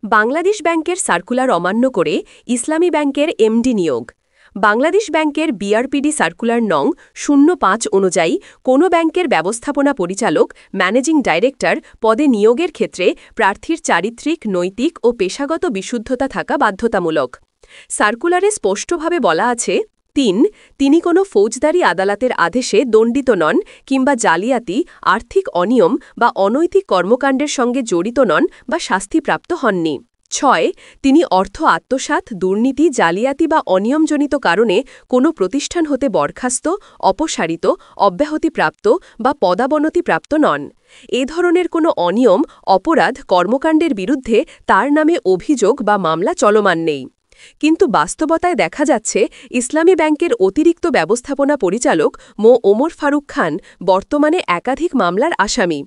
বাংলাদেশ ব্যাংকের সার্কুলার অমান্য করে ইসলামী ব্যাংকের এমডি নিয়োগ। বাংলাদেশ ব্যাংকের বিআরপিডি সার্কুলার নং ০৫ অনুযায়ী কোনো ব্যাংকের ব্যবস্থাপনা পরিচালক ম্যানেজিং ডাইরেক্টর পদে নিয়োগের ক্ষেত্রে প্রার্থীর চারিত্রিক, নৈতিক ও পেশাগত বিশুদ্ধতা থাকা বাধ্যতামূলক। সার্কুলারে স্পষ্টভাবে বলা আছে, ৩. তিনি কোনো ফৌজদারি আদালতের আদেশে দণ্ডিত নন কিংবা জালিয়াতি, আর্থিক অনিয়ম বা অনৈতিক কর্মকাণ্ডের সঙ্গে জড়িত নন বা শাস্তিপ্রাপ্ত হননি। ৬. তিনি অর্থ আত্মসাৎ, দুর্নীতি, জালিয়াতি বা অনিয়মজনিত কারণে কোনো প্রতিষ্ঠান হতে বরখাস্ত, অপসারিত, অব্যাহতিপ্রাপ্ত বা পদাবনতিপ্রাপ্ত নন। এ ধরনের কোনো অনিয়ম, অপরাধ, কর্মকাণ্ডের বিরুদ্ধে তার নামে অভিযোগ বা মামলা চলমান নেই। কিন্তু বাস্তবতায় দেখা যাচ্ছে, ইসলামী ব্যাংকের অতিরিক্ত ব্যবস্থাপনা পরিচালক মো ওমর ফারুক খান বর্তমানে একাধিক মামলার আসামি।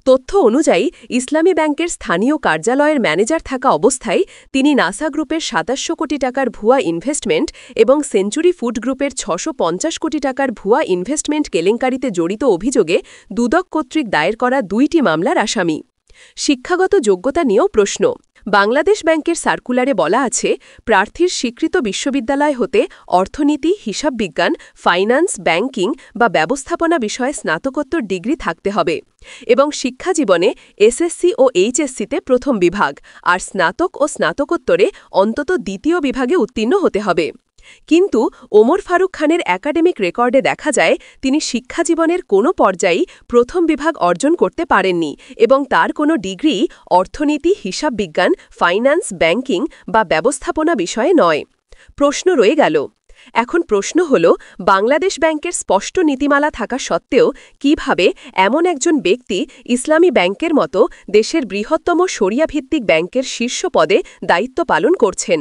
তথ্য অনুযায়ী, ইসলামী ব্যাংকের স্থানীয় কার্যালয়ের ম্যানেজার থাকা অবস্থায় তিনি নাসা গ্রুপের ২৭০০ কোটি টাকার ভুয়া ইনভেস্টমেন্ট এবং সেঞ্চুরি ফুড গ্রুপের ৬৫০ কোটি টাকার ভুয়া ইনভেস্টমেন্ট কেলেঙ্কারিতে জড়িত অভিযোগে দুদক কর্তৃক দায়ের করা ২টি মামলার আসামি। শিক্ষাগত যোগ্যতা নিয়েও প্রশ্ন। বাংলাদেশ ব্যাংকের সার্কুলারে বলা আছে, প্রার্থীর স্বীকৃত বিশ্ববিদ্যালয় হতে অর্থনীতি, হিসাববিজ্ঞান, ফাইন্যান্স, ব্যাংকিং বা ব্যবস্থাপনা বিষয়ে স্নাতকোত্তর ডিগ্রি থাকতে হবে এবং শিক্ষাজীবনে এসএসসি ও এইচএসসিতে প্রথম বিভাগ আর স্নাতক ও স্নাতকোত্তরে অন্তত দ্বিতীয় বিভাগে উত্তীর্ণ হতে হবে। কিন্তু ওমর ফারুক খানের একাডেমিক রেকর্ডে দেখা যায়, তিনি শিক্ষাজীবনের কোনো পর্যায়েই প্রথম বিভাগ অর্জন করতে পারেননি এবং তার কোনো ডিগ্রি অর্থনীতি, হিসাববিজ্ঞান, ফাইন্যান্স, ব্যাংকিং বা ব্যবস্থাপনা বিষয়ে নয়। প্রশ্ন রয়ে গেল। এখন প্রশ্ন হল, বাংলাদেশ ব্যাংকের স্পষ্ট নীতিমালা থাকা সত্ত্বেও কিভাবে এমন একজন ব্যক্তি ইসলামী ব্যাংকের মতো দেশের বৃহত্তম শরিয়াভিত্তিক ব্যাংকের শীর্ষ পদে দায়িত্ব পালন করছেন?